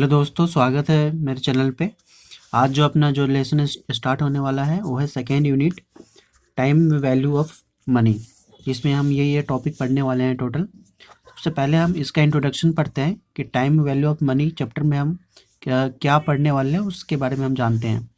Hello दोस्तों, स्वागत है मेरे चैनल पे। आज जो अपना जो लेसन स्टार्ट होने वाला है वो है second unit, time value of money. इसमें हम ये टॉपिक पढ़ने वाले हैं टोटल। सबसे पहले हम इसका इंट्रोडक्शन पढ़ते हैं कि time value of money chapter में हम क्या पढ़ने वाले हैं, उसके बारे में हम जानते हैं।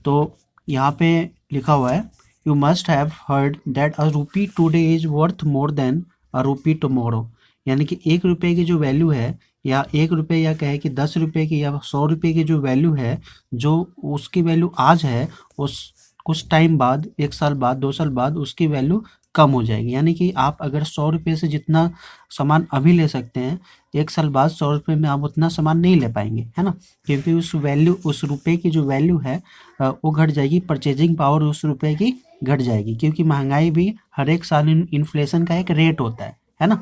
तो यहाँ पे लिखा हुआ है, you must have heard that a rupee today is worth more than a rupee tomorrow. यानी कि 1 रुपये की जो वैल्यू है, या 1 रुपये, या कहे कि 10 रुपये की या 100 रुपये की जो वैल्यू है, जो उसकी वैल्यू आज है, उस कुछ टाइम बाद, 1 साल बाद, 2 साल बाद उसकी वैल्यू कम हो जाएगी। यानी कि आप अगर 100 रुपये से जितना सामान अभी ले सकते हैं, 1 साल बाद 100 रुपये में आप उतना सामान नहीं ले पाएंगे, है ना। क्योंकि उस रुपये की जो वैल्यू है वो घट जाएगी, परचेजिंग पावर उस रुपये की घट जाएगी। क्योंकि महंगाई भी हर एक साल इन्फ्लेशन का एक रेट होता है ना।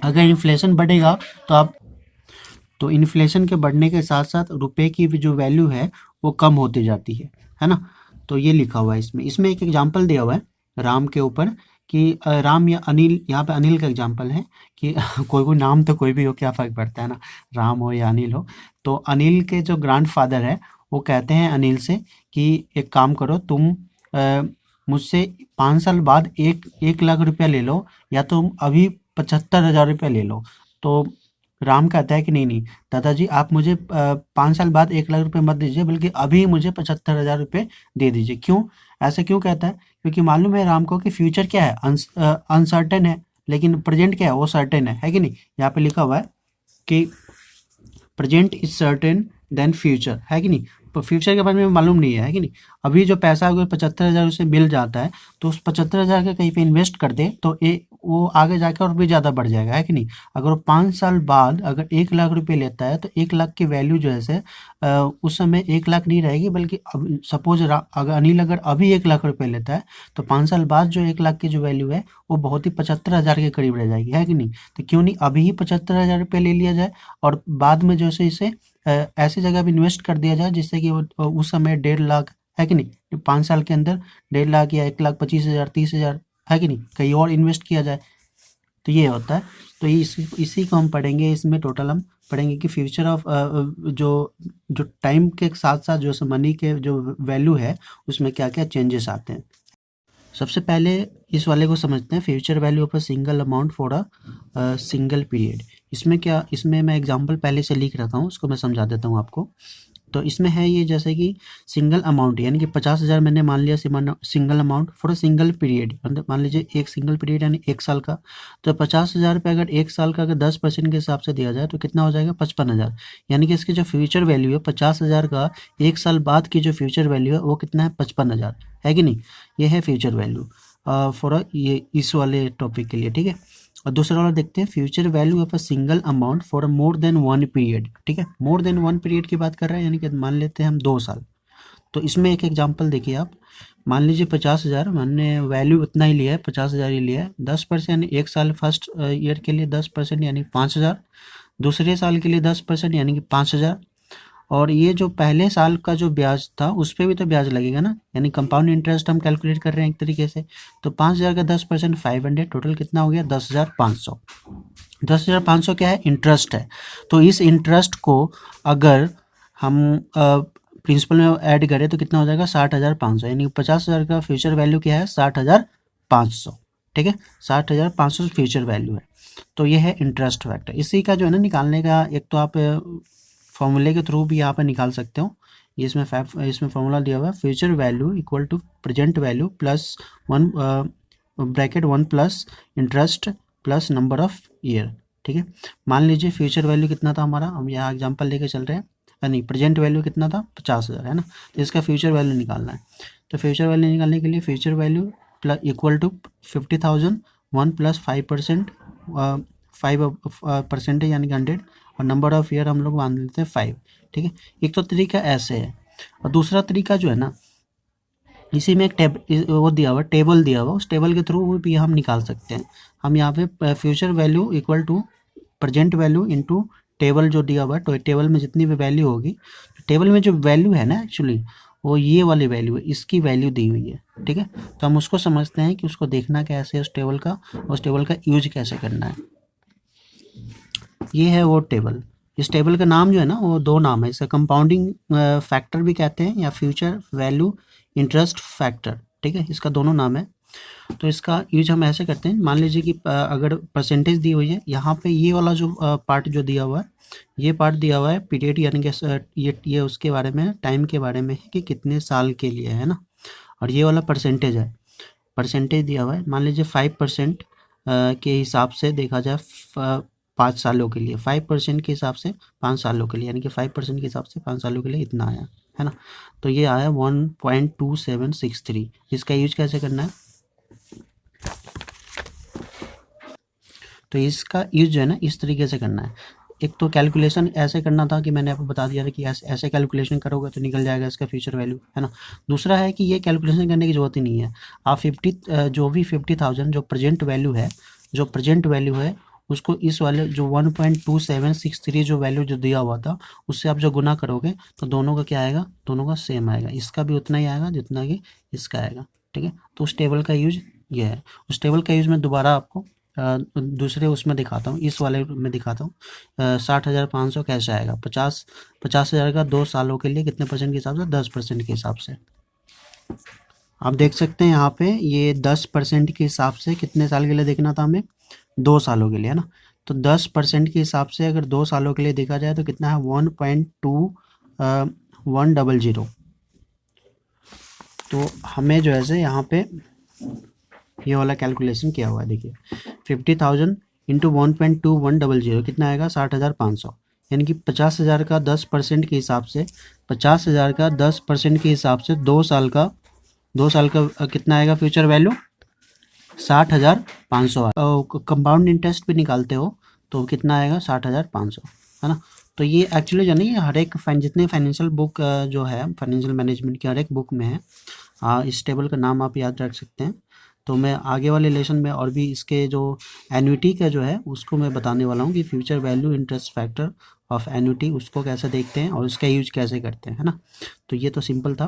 अगर इन्फ्लेशन बढ़ेगा तो इन्फ्लेशन के बढ़ने के साथ साथ रुपए की भी जो वैल्यू है वो कम होती जाती है ना। तो ये लिखा हुआ है इसमें एक एग्जांपल दिया हुआ है राम के ऊपर कि राम या अनिल, यहाँ पे अनिल का एग्जांपल है कि कोई नाम तो कोई भी हो, क्या फ़र्क पड़ता है ना, राम हो या अनिल हो। तो अनिल के जो ग्रैंडफादर है वो कहते हैं अनिल से कि एक काम करो, तुम मुझसे 5 साल बाद 1 लाख रुपया ले लो, या तुम अभी 75,000 रुपया ले लो। तो राम कहता है कि नहीं दादाजी, आप मुझे 5 साल बाद 1 लाख रुपए मत दीजिए, बल्कि अभी मुझे 75,000 रुपये दे दीजिए। क्यों? ऐसा क्यों कहता है? क्योंकि मालूम है राम को कि फ्यूचर क्या है, अनसर्टेन है, लेकिन प्रेजेंट क्या है, वो सर्टेन है कि नहीं। यहाँ पे लिखा हुआ है कि present is certain than future, है कि नहीं। तो फ्यूचर के बारे में मालूम नहीं है कि नहीं। अभी जो पैसा अगर 75,000 उसे मिल जाता है, तो उस 75,000 का कहीं पे इन्वेस्ट कर दे तो वो आगे जाकर और भी ज़्यादा बढ़ जाएगा, है कि नहीं। अगर वो 5 साल बाद अगर 1 लाख रुपये लेता है, तो 1 लाख की वैल्यू जो है उस समय 1 लाख नहीं रहेगी, बल्कि सपोज अगर अनिल अगर अभी 1 लाख रुपये लेता है, तो 5 साल बाद जो 1 लाख की जो वैल्यू है वो बहुत ही 75,000 के करीब रह जाएगी, है कि नहीं। तो क्यों नहीं अभी ही 75,000 रुपये ले लिया जाए, और बाद में जो है इसे ऐसी जगह भी इन्वेस्ट कर दिया जाए जिससे कि वो उस समय 1.5 लाख, है कि नहीं, 5 साल के अंदर 1.5 लाख या 1,25,000, 30,000, है कि नहीं, कहीं और इन्वेस्ट किया जाए। तो ये होता है। तो इसी को हम पढ़ेंगे। इसमें टोटल हम पढ़ेंगे कि फ्यूचर ऑफ जो जो टाइम के साथ साथ जो मनी के जो वैल्यू है उसमें क्या क्या चेंजेस आते हैं। सबसे पहले इस वाले को समझते हैं, future value of a single amount for a single period. इसमें मैं एग्जांपल पहले से लिख रखा हूँ, उसको मैं समझा देता हूँ आपको। तो इसमें है ये, जैसे कि सिंगल अमाउंट, यानी कि 50,000 मैंने मान लिया single amount for a single period, मतलब मान लीजिए एक सिंगल पीरियड यानी 1 साल का। तो 50,000 रुपये अगर 1 साल का अगर 10% के हिसाब से दिया जाए तो कितना हो जाएगा, 55,000। यानी कि इसकी जो फ्यूचर वैल्यू है 50,000 का 1 साल बाद की जो फ्यूचर वैल्यू है वो कितना है, 55,000, है कि नहीं। ये है फ्यूचर वैल्यू फॉर ये इस वाले टॉपिक के लिए, ठीक है। और दूसरा वाला देखते हैं, future value of a single amount for more than 1 period, ठीक है। मोर देन 1 पीरियड की बात कर रहे हैं, यानी कि मान लेते हैं हम 2 साल। तो इसमें एक एग्जांपल देखिए आप, मान लीजिए 50,000 हमने वैल्यू उतना ही लिया है, 50,000 ही लिया है। 10% यानी 1 साल फर्स्ट ईयर के लिए 10% यानी 5,000, दूसरे साल के लिए 10% यानी कि 5,000, और ये जो पहले साल का जो ब्याज था उस पर भी तो ब्याज लगेगा ना, यानी कंपाउंड इंटरेस्ट हम कैलकुलेट कर रहे हैं एक तरीके से। तो 5,000 का 10% 500, टोटल कितना हो गया, 10,500। 10,500 क्या है, इंटरेस्ट है। तो इस इंटरेस्ट को अगर हम प्रिंसिपल में ऐड करें तो कितना हो जाएगा, 60,500। यानी 50,000 का फ्यूचर वैल्यू क्या है, 60,500, ठीक है। 60,500 फ्यूचर वैल्यू है। तो ये है इंटरेस्ट फैक्टर। इसी का जो है ना निकालने का, एक तो आप फॉर्मूले के थ्रू भी यहाँ पर निकाल सकते हो। ये इसमें फॉर्मूला दिया हुआ है, future value equal to present value plus 1 bracket 1 plus interest plus number of year, ठीक है। मान लीजिए फ्यूचर वैल्यू कितना था हमारा, हम यहाँ एग्जांपल लेके चल रहे हैं, नहीं, प्रेजेंट वैल्यू कितना था, 50,000, है ना। तो इसका फ्यूचर वैल्यू निकालना है। तो फ्यूचर वैल्यू निकालने के लिए future value plus equal to 50,000 1 plus 5%, 5% यानी कि 100, और नंबर ऑफ ईयर हम लोग मान लेते हैं 5, ठीक है। एक तो तरीका ऐसे है, और दूसरा तरीका जो है ना, इसी में एक वो दिया हुआ, टेबल दिया हुआ, उस टेबल के थ्रू भी हम निकाल सकते हैं। हम यहाँ पे future value equal to present value into table जो दिया हुआ है, तो टेबल में जितनी भी वैल्यू होगी, टेबल में जो वैल्यू है ना एक्चुअली वो ये वाली वैल्यू है, इसकी वैल्यू दी हुई है, ठीक है। तो हम उसको समझते हैं कि उसको देखना कैसे है, उस टेबल का यूज कैसे करना है। ये है वो टेबल, इस टेबल का नाम जो है ना वो दो नाम है, इसका कंपाउंडिंग फैक्टर भी कहते हैं या फ्यूचर वैल्यू इंटरेस्ट फैक्टर, ठीक है, इसका दोनों नाम है। तो इसका यूज हम ऐसे करते हैं, मान लीजिए कि अगर परसेंटेज दी हुई है, यहाँ पे ये वाला जो पार्ट जो दिया हुआ है, ये पार्ट दिया हुआ है पीरियड, यानी कि ये उसके बारे में, टाइम के बारे में है कि कितने साल के लिए है ना, और ये वाला परसेंटेज है, परसेंटेज दिया हुआ है, मान लीजिए 5% के हिसाब से देखा जाए 5 सालों के लिए, 5% के हिसाब से 5 सालों के लिए, यानी कि 5% के हिसाब से 5 सालों के लिए इतना आया है ना। तो ये आया 1.2763। इसका यूज कैसे करना है, तो इसका यूज जो है ना इस तरीके से करना है। एक तो कैलकुलेशन ऐसे करना था कि मैंने आपको बता दिया था कि ऐसे कैलकुलेशन करोगे तो निकल जाएगा इसका फ्यूचर वैल्यू, है ना। दूसरा है कि ये कैलकुलेशन करने की ज़रूरत ही नहीं है, आप 50,000 जो प्रेजेंट वैल्यू है, जो प्रेजेंट वैल्यू है उसको इस वाले जो 1.2763 जो वैल्यू जो दिया हुआ था उससे आप जो गुना करोगे तो दोनों का क्या आएगा, दोनों का सेम आएगा, इसका भी उतना ही आएगा जितना कि इसका आएगा, ठीक है। तो उस टेबल का यूज ये है। उस टेबल का यूज मैं दोबारा आपको दूसरे उसमें दिखाता हूँ, इस वाले में दिखाता हूँ। 60,500 कैसे आएगा, 50,000 का 2 सालों के लिए कितने परसेंट के हिसाब से, 10% के हिसाब से। आप देख सकते हैं यहाँ पे ये 10% के हिसाब से कितने साल के लिए देखना था हमें, 2 सालों के लिए, है ना। तो 10% के हिसाब से अगर 2 सालों के लिए देखा जाए तो कितना है 1.2100। तो हमें जो है यहाँ पे ये वाला कैलकुलेशन किया हुआ है, देखिए 50,000 इंटू 1.2100 कितना आएगा 60,500, यानी कि 50,000 का 10% के हिसाब से, 50,000 का 10% के हिसाब से 2 साल का कितना आएगा फ्यूचर वैल्यू 60,500। कंपाउंड इंटरेस्ट भी निकालते हो तो कितना आएगा 60,500, है ना। तो ये एक्चुअली जो नहीं हर एक जितने फाइनेंशियल बुक जो है फाइनेंशियल मैनेजमेंट की हर एक बुक में है। इस टेबल का नाम आप याद रख सकते हैं। तो मैं आगे वाले लेसन में और भी इसके जो एन्युटी का जो है उसको मैं बताने वाला हूँ कि future value interest factor of annuity उसको कैसे देखते हैं और उसका यूज कैसे करते हैं, है ना। तो ये तो सिंपल था,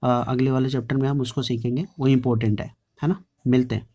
अगले वाले चैप्टर में हम उसको सीखेंगे, वो इम्पोर्टेंट है ना। मिलते हैं।